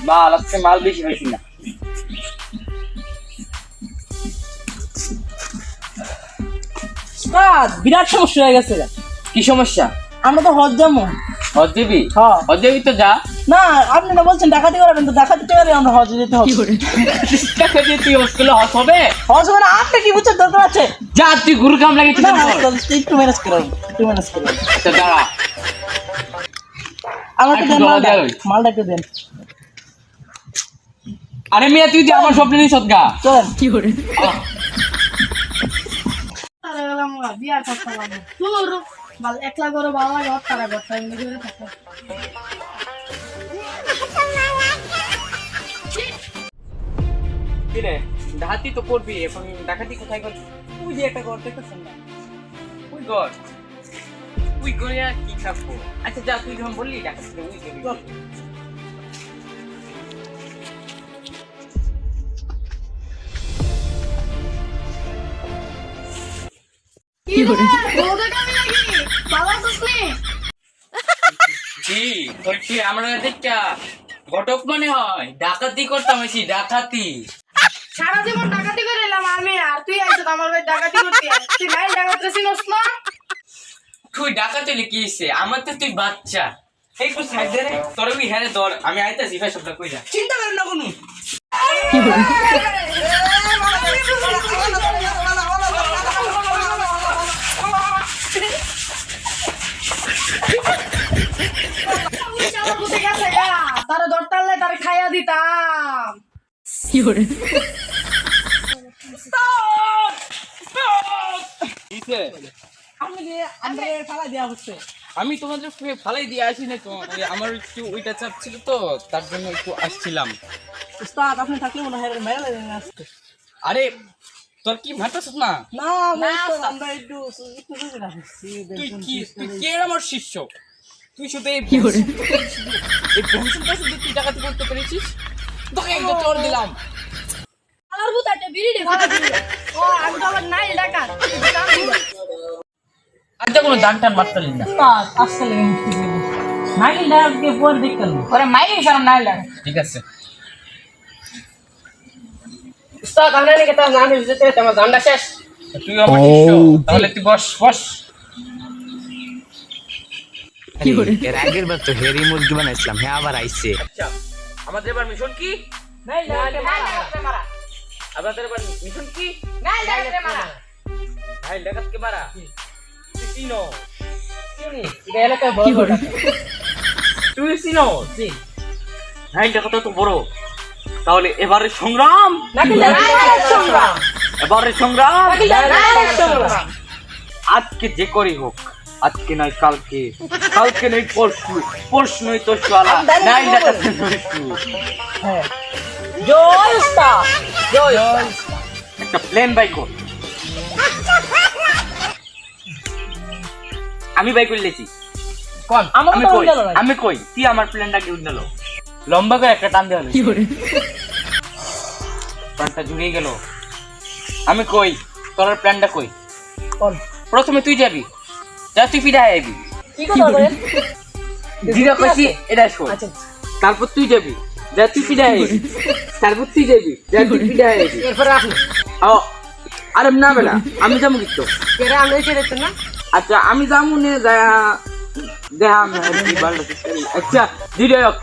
মাল আজকে মাল বেশি হয়েছি না। বিরাট সমস্যা হয়ে গেছে। কি সমস্যা? আমরা তো হজ যাবো। হজ দিবি? হ্যাঁ। হজ দিবি তো যা। না আপনি না বলছেন ডাকাতি করবেন, তো ডাকাতি টাকা দিয়ে আমরা হজ যেতে হবে। টাকা দিয়ে তুই হজ করলে হজ হবে? হজ মানে আপনি কি বুঝছেন দরকার আছে? যা তুই গুরু কাম লাগিয়েছিস। না একটু ম্যানেজ করেন, একটু ম্যানেজ করেন। আচ্ছা দাঁড়া, আমাকে একটু দেন জমা মালটা, দেওয়া হই। মালটা একটু দেন। আরে মিয়া তুই যে আমার স্বপ্ন নিয়ে সদগা। চলেন। কি করে বিয়ার কথা লাগে তোর বাল একলা করে ভালো লাগে তারা করতে এমনি করে থাকে। কি রে ডাকাতি তো করবি, এখন ডাকাতি কোথায় করবি? তুই যে একটা ঘর দেখতেছেন না, ওই ঘর, ওই ঘরে আর কি থাকবো? আচ্ছা যা, তুই যখন বললি ডাকাতি ওই ঘরে। কি করে বউদের কামি লাগি বাবা কসনি কি তোর কি আমরা দেখা ঘটক মনে হয়? ডাকাতি করতাম এসি, ডাকাতি। সারা জীবন ডাকাতি করে এলাম আমি, আর তুই আইছিস আমার ভাই ডাকাতি করতে। তুই নাই ডাকাতি চিনস না? তুই ডাকাতি লিখিয়েছে আমার তো, তুই বাচ্চা। এই তো সাইড দে রে, তোর ওই হ্যাঁ ধর, আমি আইতাছি ভাই, সবটা কই যা। চিন্তা করেন না কোনো। তারা দরতালে তারা খাইয়া দিতাম। কি করে আমি তোমাদের ফালাই দিয়ে আসি না তো, আমার একটু ওইটা চাপ ছিল তো, তার জন্য একটু আসছিলাম। উস্তাদ আপনি থাকলে মনে হয় মেলা লাগবে আজকে। আরে তোর কি ভাবছিস না? না উস্তাদ, আমরা একটু একটু বুঝে রাখছি। তুই কি, তুই কে আমার শিষ্য? তুই শুধু এই কি করে এই বংশটা শুধু তুই ডাকাতি করতে পেরেছিস? তোকে একটা চোর দিলাম। আর বুতাতে বিড়ি দে ভালো দিল। ও আমি তো আবার নাই ডাকাত দাম দিব। আচ্ছা কোনো দান টান মারতালি না। উস্তাদ আজকে লেগে মুক্তি দেব। নাইলে ডাককে পরে দেখতেন। ওরে মাইরে শরম নাই লাগে। ঠিক আছে উস্তাদ আমরা নাকি তা জানি যেতে আমার জানটা শেষ। তুই আমার শিষ্য, তাহলে তুই বস বস। কি করে এর আগের বার তো হেরি মুরগি বানাইছিলাম, হ্যাঁ আবার আইছে। আচ্ছা আমাদের এবার মিশন কি? নাই ডাককে মারা। আমাদের এবার মিশন কি? নাই ডাককে মারা। ভাই ডাকাতকে মারা। তুই চিনো? চিনি এটা এলাকায় বড় বড়। তুই চিনো? জি ভাই ডাকাত তো বড়। তাহলে এবারে সংগ্রাম, নাকি ডাইরেক্ট সংগ্রাম, এবারে সংগ্রাম। নাকি ডাইরেক্ট সংগ্রাম। আজকে যে করি হোক, আজকে নয় কালকে, কালকে নয় পরশু, পরশু নয় তো শালা, নাই ডাকাত নয় তুই। হ্যাঁ জয় উস্তাদ জয়। একটা প্লেন বাই কর। আমি বাই করলেছি কোন আমার আমি তো কই, গেল না। আমি কই, তুই আমার প্লেনটাকে উঠলো লম্বা করে একটা টান দেওয়া কি করে প্ল্যানটা জুড়িয়ে গেল। আমি কই, তোর প্ল্যানটা কই? কোন প্রথমে তুই যাবি, যা তুই ফিরে আইবি। কি কথা বলেন? যেটা কইছি এটা শোন। আচ্ছা তারপর তুই যাবি, যা তুই ফিরে আইবি। তারপর তুই যাবি, যা তুই ফিরে আইবি। এরপর আপনি ও আরে না বেলা, আমি যাবো কিন্তু। কেরা আমরা এসে দেখতেন না। আচ্ছা আমি যাবো নে, দেখা আচ্ছা ধীরে হোক।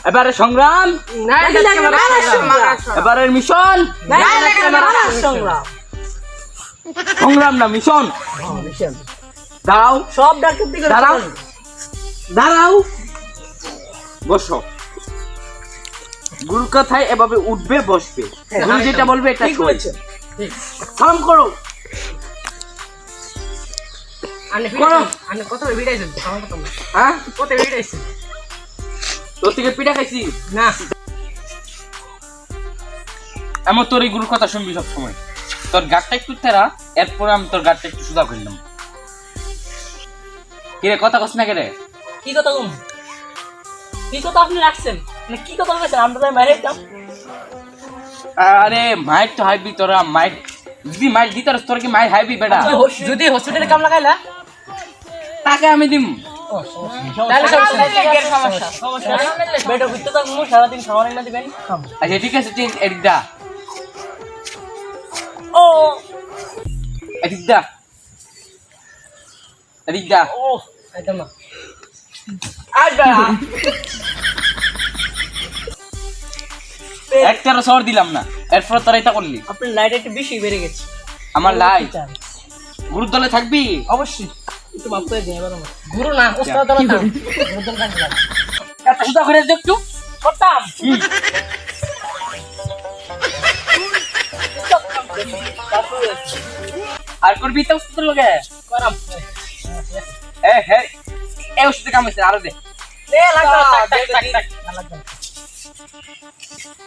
এবারে সংগ্রাম, নাকি সংগ্রাম, এবারের মিশন, সংগ্রাম সংগ্রাম না মিশন। দাঁড়াও, সব ডাক্তার দিকে দাঁড়াও, দাঁড়াও, বসো। গুরু কথায় এভাবে উঠবে বসবে, গুরু যেটা বলবে এটা ঠিক শোন। বলছে। সালাম করো। করো। আমি কত ভিড়াইছেন আমার কথা না। হ্যাঁ কত ভিড়াইছেন তোর থেকে পিঠা খাইছি না। এমন তোর এই গুরুর কথা শুনবি সব সময়। তোর গাড়টা একটু তেরা, এরপরে আমি তোর গাড়টা একটু সুদা করলাম। কিরে কথা কস না কেরে? কি কথা কম, কি কথা আপনি রাখছেন, মানে কি কথা বলছেন? আমরা তো বাইরে যেতাম। আরে মাইট তো হাইবি তোরা, মাইট যদি মাইট দিতার তোর কি মাইট হাইবি বেটা? যদি হসপিটালে কাম লাগাইলা তাকে আমি দিম। ও তাহলে টাকা সমস্যা দিলে নেই। কি সমস্যা? সমস্যা নেই। বেটা ঘুরতে থাকবো, সারাদিন খাওয়ার না দিবেন, খাম। আচ্ছা ঠিক আছে, তুই এদিক দা, ও এদিক দা, এদিক দা। ও একদম না। একটারও শহর দিলাম না, এরপর তোরা এটা করলি। আপনার লাইট একটু বেশি বেড়ে গেছে। আমার লাই গুরুর দলে থাকবি। অবশ্যই একটু মাপ করে দিন এবার আমার। গুরু না, উস্তাদ দলে থাম। গুরুদল কাজ লাগে। এত সুদা করে দেখছু। করতাম। আর করবি তো উস্তাদের লগে। করাম। হে এই উস্তাদে কাম হইছে, আরো দে। এ লাগবে না, থাক, থাক, থাক, থাক। না লাগবে না।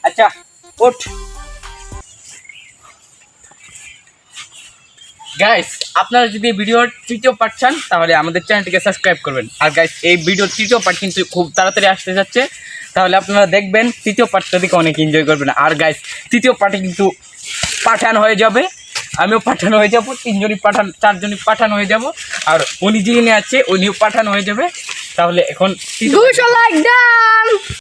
আচ্ছা ওঠ। গাইস, আপনারা যদি ভিডিওর তৃতীয় পার্ট চান তাহলে আমাদের চ্যানেলটিকে সাবস্ক্রাইব করবেন। আর গাইস, এই ভিডিওর তৃতীয় পার্ট কিন্তু খুব তাড়াতাড়ি আসতে যাচ্ছে, তাহলে আপনারা দেখবেন তৃতীয় পার্টটা দিকে অনেক এনজয় করবেন। আর গাইস, তৃতীয় পার্টে কিন্তু পাঠান হয়ে যাবে, আমিও পাঠান হয়ে যাব, তিনজনই পাঠান, চারজনই পাঠান হয়ে যাব, আর উনি যিনি আছে উনিও পাঠান হয়ে যাবে। তাহলে এখন 200 লাইক দেন।